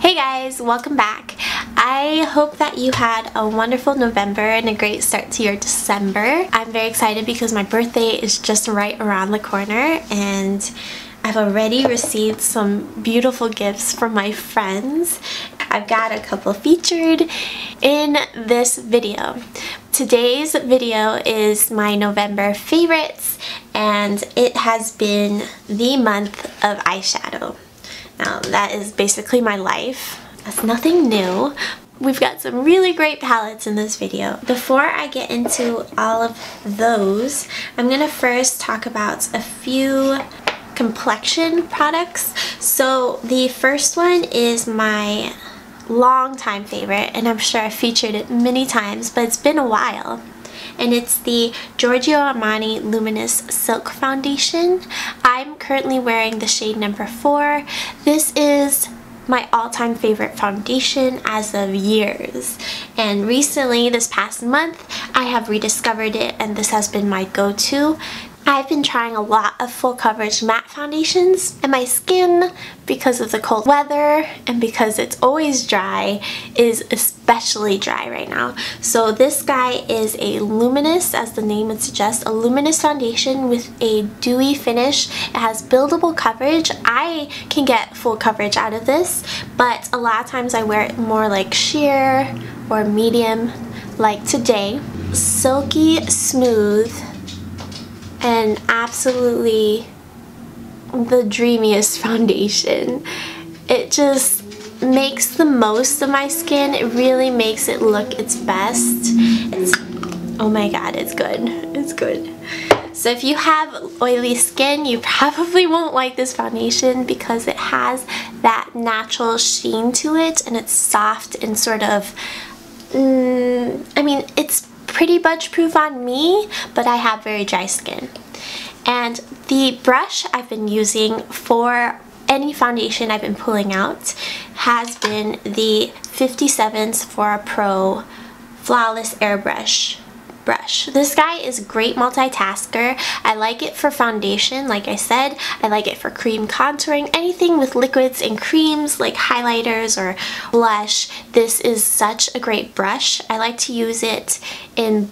Hey guys, welcome back. I hope that you had a wonderful November and a great start to your December. I'm very excited because my birthday is just right around the corner and I've already received some beautiful gifts from my friends. I've got a couple featured in this video. Today's video is my November favorites and it has been the month of eyeshadow. Now that is basically my life. That's nothing new. We've got some really great palettes in this video. Before I get into all of those, I'm gonna first talk about a few Complexion products. So the first one is my longtime favorite, and I'm sure I've featured it many times, but it's been a while. And it's the Giorgio Armani Luminous Silk Foundation. I'm currently wearing the shade number 4. This is my all-time favorite foundation as of years. And recently, this past month, I have rediscovered it and this has been my go-to. I've been trying a lot of full coverage matte foundations, and my skin, because of the cold weather and because it's always dry, is especially dry right now. So this guy is a luminous, as the name would suggest, a luminous foundation with a dewy finish. It has buildable coverage. I can get full coverage out of this, but a lot of times I wear it more like sheer or medium, like today. Silky smooth and absolutely the dreamiest foundation. It just makes the most of my skin. It really makes it look its best. Oh my god, it's good. It's good. So if you have oily skin, you probably won't like this foundation because it has that natural sheen to it and it's soft and sort of, I mean, it's pretty budge proof on me, but I have very dry skin. And the brush I've been using for any foundation I've been pulling out has been the 57 Sephora Pro Flawless Airbrush brush. This guy is a great multitasker. I like it for foundation, like I said. I like it for cream contouring, anything with liquids and creams like highlighters or blush. This is such a great brush. I like to use it in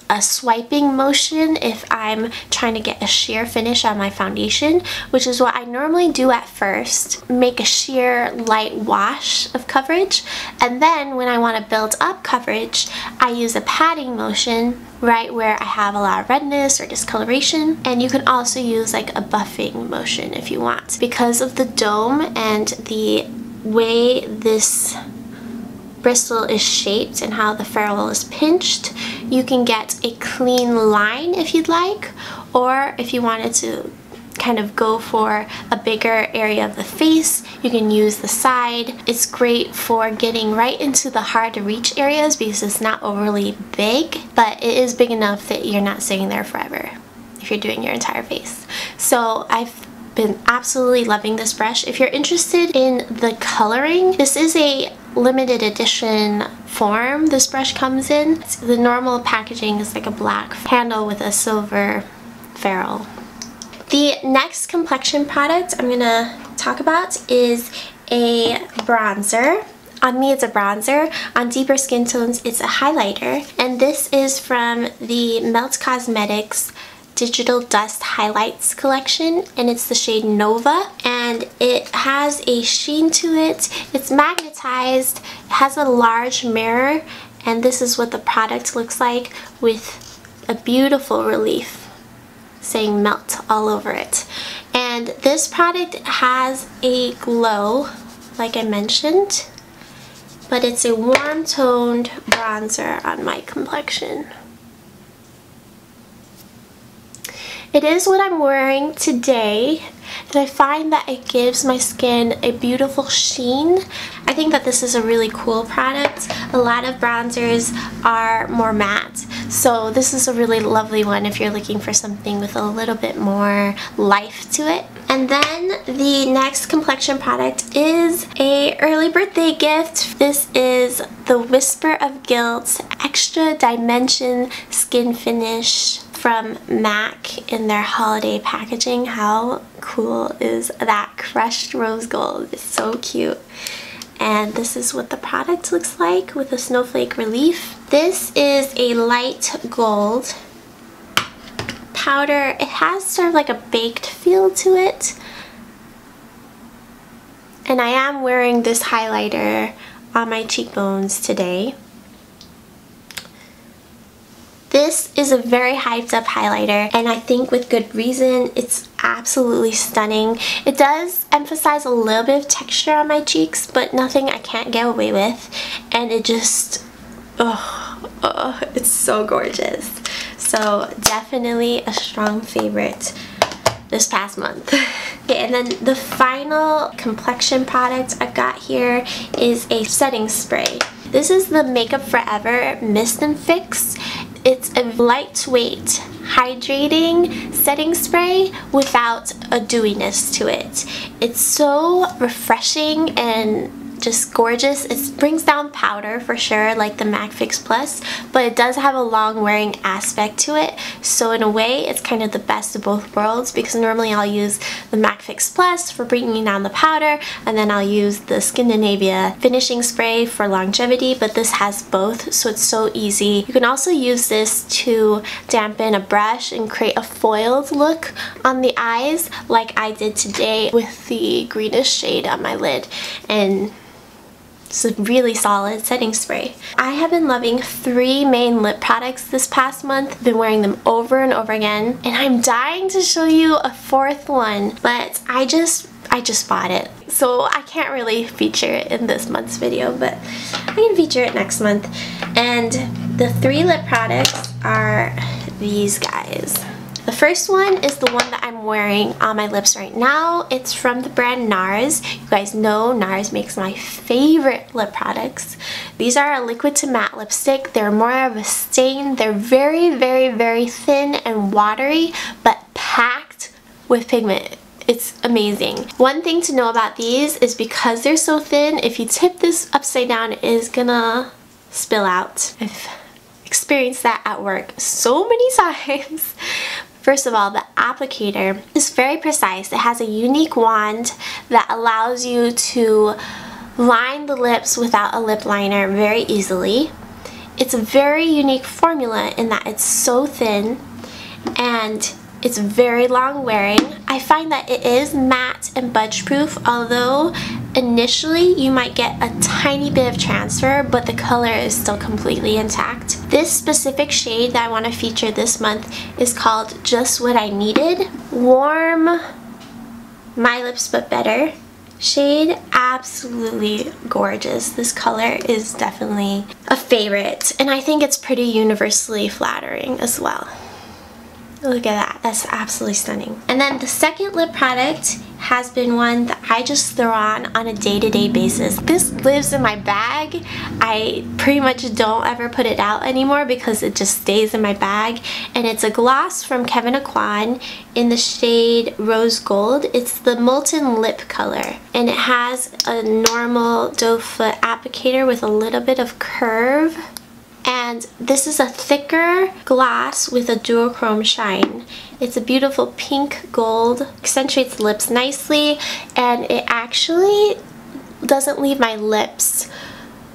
a swiping motion if I'm trying to get a sheer finish on my foundation, which is what I normally do at first. Make a sheer light wash of coverage, and then when I want to build up coverage, I use a patting motion right where I have a lot of redness or discoloration. And you can also use like a buffing motion if you want. Because of the dome and the way this bristle is shaped and how the ferrule is pinched, you can get a clean line if you'd like, or if you wanted to kind of go for a bigger area of the face, you can use the side. It's great for getting right into the hard to reach areas because it's not overly big, but it is big enough that you're not sitting there forever if you're doing your entire face. So I've been absolutely loving this brush. If you're interested in the coloring, this is a limited edition form this brush comes in. The normal packaging is like a black handle with a silver ferrule. The next Complexion product I'm gonna talk about is a bronzer. On me it's a bronzer. On deeper skin tones it's a highlighter. And this is from the Melt Cosmetics Digital Dust Highlights collection, and it's the shade Nova, and it has a sheen to it. It's magnetized, it has a large mirror, and this is what the product looks like with a beautiful relief saying melt all over it. And this product has a glow, like I mentioned, but it's a warm toned bronzer on my complexion. It is what I'm wearing today, and I find that it gives my skin a beautiful sheen. I think that this is a really cool product. A lot of bronzers are more matte, so this is a really lovely one if you're looking for something with a little bit more life to it. And then the next Complexion product is a early birthday gift. This is the Whisper of Guilt Extra Dimension Skin Finish from MAC in their holiday packaging. How cool is that? Crushed rose gold. It's so cute. and this is what the product looks like with a snowflake relief. This is a light gold powder. It has sort of like a baked feel to it. And I am wearing this highlighter on my cheekbones today. This is a very hyped up highlighter, and I think with good reason. It's absolutely stunning. It does emphasize a little bit of texture on my cheeks, but nothing I can't get away with. And it just, it's so gorgeous. So definitely a strong favorite this past month. Okay, and then the final complexion product I've got here is a setting spray. This is the Makeup Forever Mist and Fix. It's a lightweight, hydrating setting spray without a dewiness to it. It's so refreshing and just gorgeous. It brings down powder for sure, like the MAC Fix Plus, but it does have a long wearing aspect to it. So in a way, it's kind of the best of both worlds, because normally I'll use the MAC Fix Plus for bringing down the powder, and then I'll use the Skindinavia finishing spray for longevity, but this has both, so it's so easy. You can also use this to dampen a brush and create a foiled look on the eyes, like I did today with the greenish shade on my lid. And it's a really solid setting spray. I have been loving 3 main lip products this past month. Been wearing them over and over again, and I'm dying to show you a 4th one, but I just bought it, so I can't really feature it in this month's video, but I can feature it next month. And the 3 lip products are these guys. The first one is the one that I'm wearing on my lips right now. It's from the brand NARS. You guys know NARS makes my favorite lip products. These are a liquid to matte lipstick. They're more of a stain. They're very, very, very thin and watery, but packed with pigment. It's amazing. One thing to know about these is because they're so thin, if you tip this upside down, it is gonna spill out. I've experienced that at work so many times. First of all, the applicator is very precise. It has a unique wand that allows you to line the lips without a lip liner very easily. It's a very unique formula in that it's so thin and it's very long wearing. I find that it is matte and budge proof, although initially you might get a tiny bit of transfer, but the color is still completely intact. This specific shade that I want to feature this month is called Just What I Needed. Warm, My Lips But Better shade. Absolutely gorgeous. This color is definitely a favorite, and I think it's pretty universally flattering as well. Look at that. That's absolutely stunning. And then the second lip product has been one that I just throw on a day-to-day basis. This lives in my bag. I pretty much don't ever put it out anymore because it just stays in my bag. And it's a gloss from Kevyn Aucoin in the shade Rose Gold. It's the Molten Lip color. And it has a normal doe foot applicator with a little bit of curve. And this is a thicker gloss with a duochrome shine. It's a beautiful pink gold, accentuates the lips nicely, and it actually doesn't leave my lips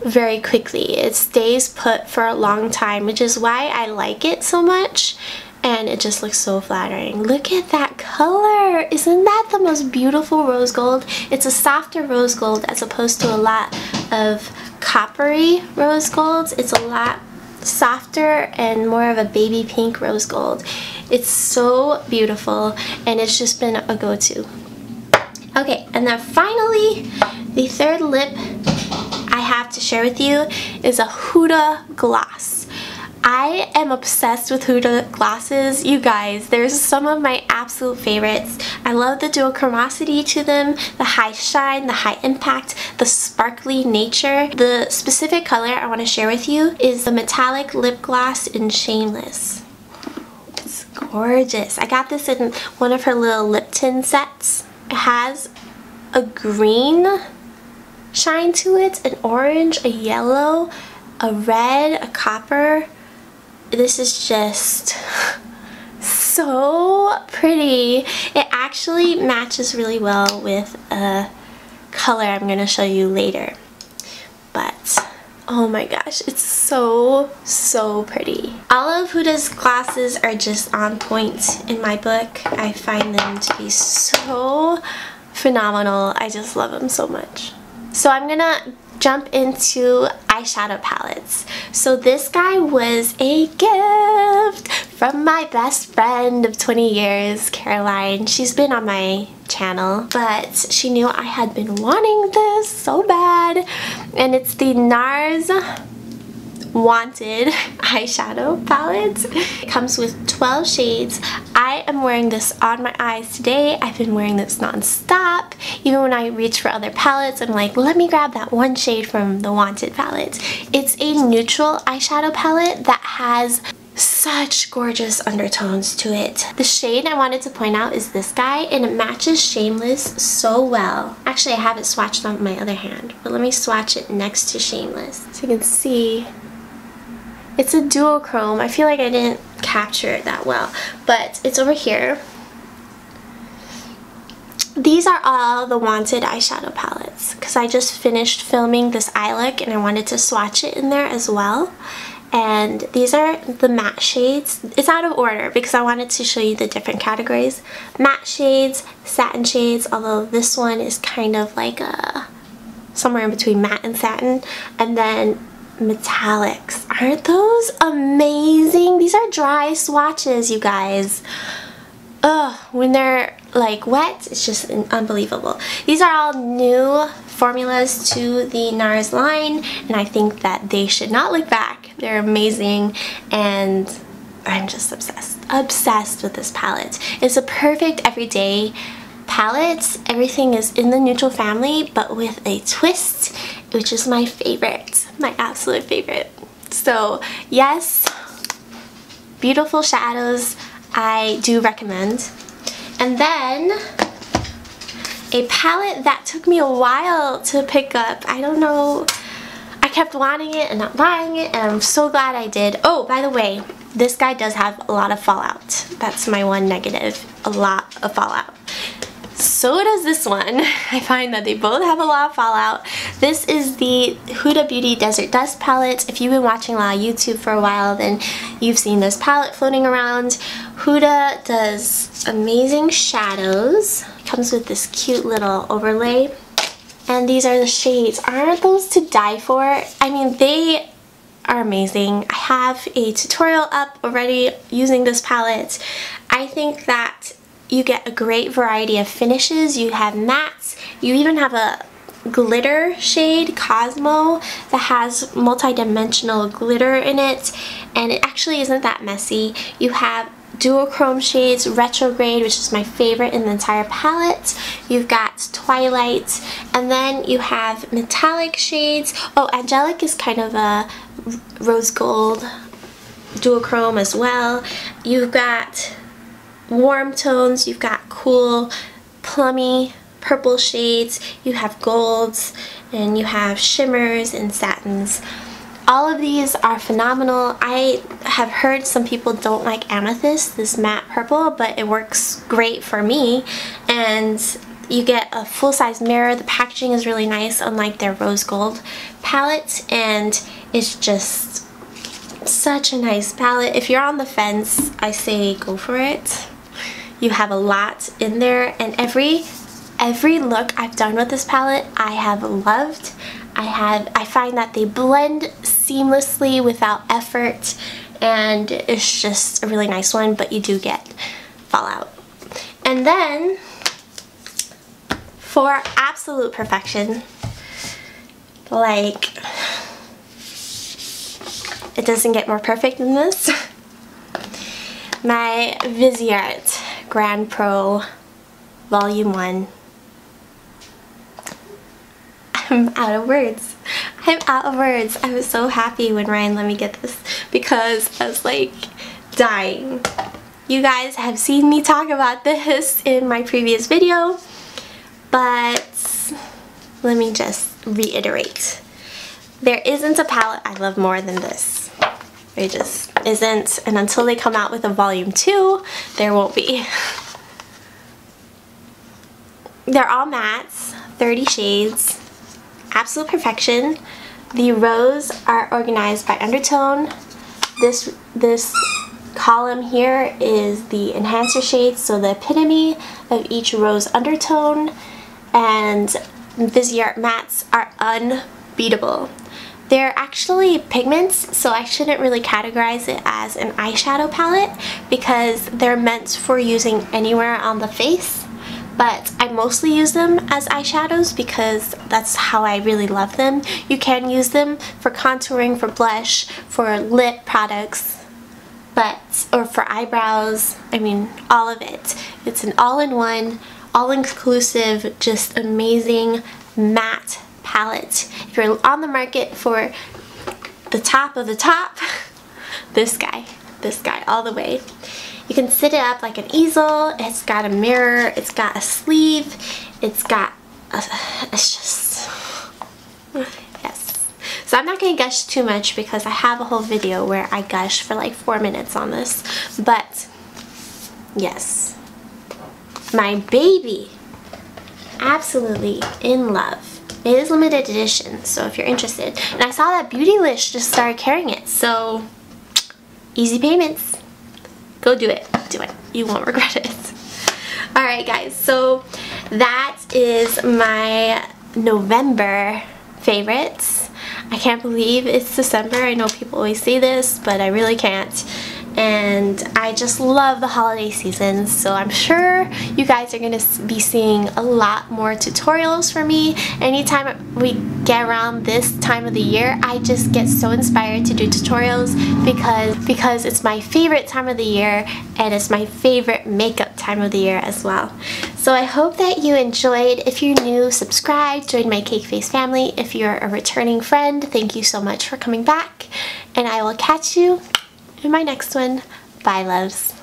very quickly. It stays put for a long time, which is why I like it so much, and it just looks so flattering. Look at that color! Isn't that the most beautiful rose gold? It's a softer rose gold as opposed to a lot of coppery rose golds. It's a lot softer and more of a baby pink rose gold. It's so beautiful, and it's just been a go-to. Okay, and then finally, the third lip I have to share with you is a Huda gloss. I am obsessed with Huda glosses. You guys, there's some of my absolute favorites. I love the duochromosity to them, the high shine, the high impact, the sparkly nature. The specific color I want to share with you is the metallic lip gloss in Shameless. It's gorgeous. I got this in one of her little lip tin sets. It has a green shine to it, an orange, a yellow, a red, a copper. This is just so pretty. It actually matches really well with a color I'm going to show you later. but oh my gosh, it's so, so pretty. All of Huda's glosses are just on point in my book. I find them to be so phenomenal. I just love them so much. So I'm gonna jump into eyeshadow palettes. So this guy was a gift from my best friend of 20 years, Caroline. She's been on my channel, but she knew I had been wanting this so bad, and it's the NARS Wanted eyeshadow palette. It comes with 12 shades. I am wearing this on my eyes today. I've been wearing this non-stop. Even when I reach for other palettes, I'm like, let me grab that one shade from the Wanted palette. It's a neutral eyeshadow palette that has such gorgeous undertones to it. The shade I wanted to point out is this guy, and it matches Shameless so well. Actually, I have it swatched on my other hand, but let me swatch it next to Shameless so you can see. It's a duochrome. I feel like I didn't capture it that well, but it's over here. These are all the Wanted eyeshadow palettes because I just finished filming this eye look and I wanted to swatch it in there as well. And these are the matte shades. It's out of order because I wanted to show you the different categories. Matte shades, satin shades, although this one is kind of like somewhere in between matte and satin. And then metallics. Aren't those amazing? These are dry swatches, you guys. Ugh, when they're like wet, it's just unbelievable. These are all new formulas to the NARS line, and I think that they should not look back. They're amazing, and I'm just obsessed with this palette. It's a perfect everyday palette. Everything is in the neutral family, but with a twist, which is my favorite, my absolute favorite. So yes, beautiful shadows, I do recommend. And then a palette that took me a while to pick up. I don't know, I kept wanting it and not buying it, and I'm so glad I did. Oh, by the way, this guy does have a lot of fallout. That's my one negative, a lot of fallout. So does this one. I find that they both have a lot of fallout. This is the Huda Beauty Desert Dust palette. If you've been watching a lot of YouTube for a while, then you've seen this palette floating around. Huda does amazing shadows. It comes with this cute little overlay. And these are the shades. Aren't those to die for? I mean, they are amazing. I have a tutorial up already using this palette. I think that you get a great variety of finishes. You have mattes. You even have a glitter shade, Cosmo, that has multi-dimensional glitter in it, and it actually isn't that messy. You have duochrome shades, Retrograde, which is my favorite in the entire palette. You've got Twilight, and then you have metallic shades. Oh, Angelic is kind of a rose gold duochrome as well. You've got warm tones, you've got cool plummy purple shades, you have golds, and you have shimmers and satins. All of these are phenomenal. I have heard some people don't like amethyst, this matte purple, but it works great for me. And you get a full-size mirror. The packaging is really nice, unlike their rose gold palette, and it's just such a nice palette. If you're on the fence, I say go for it. You have a lot in there, and every look I've done with this palette I have loved. I find that they blend seamlessly without effort, and it's just a really nice one, but you do get fallout. And then for absolute perfection, like, it doesn't get more perfect than this, my Viseart Grand Pro Volume 1. I'm out of words. I'm out of words. I was so happy when Ryan let me get this because I was like dying. You guys have seen me talk about this in my previous video, but let me just reiterate. There isn't a palette I love more than this. There just isn't, and until they come out with a volume 2, there won't be. They're all mattes, 30 shades, absolute perfection. The rows are organized by undertone. This column here is the enhancer shades, so the epitome of each rose undertone, and Viseart mattes are unbeatable. They're actually pigments, so I shouldn't really categorize it as an eyeshadow palette because they're meant for using anywhere on the face, but I mostly use them as eyeshadows because that's how I really love them. You can use them for contouring, for blush, for lip products, or for eyebrows. I mean, all of it. It's an all-in-one, all-inclusive, just amazing matte palette. If you're on the market for the top of the top, this guy all the way. You can sit it up like an easel. It's got a mirror, it's got a sleeve, it's just, yes. So I'm not going to gush too much because I have a whole video where I gush for like 4 minutes on this, but yes, my baby, absolutely in love. It is limited edition, so if you're interested. And I saw that Beautylish just started carrying it, so easy payments. Go do it. Do it. You won't regret it. Alright guys, so that is my November favorites. I can't believe it's December. I know people always say this, but I really can't. And I just love the holiday season, so I'm sure you guys are going to be seeing a lot more tutorials from me. Anytime we get around this time of the year, I just get so inspired to do tutorials because it's my favorite time of the year and it's my favorite makeup time of the year as well. So I hope that you enjoyed. If you're new, subscribe, join my Cake Face family. If you're a returning friend, thank you so much for coming back, and I will catch you in my next one. Bye, loves.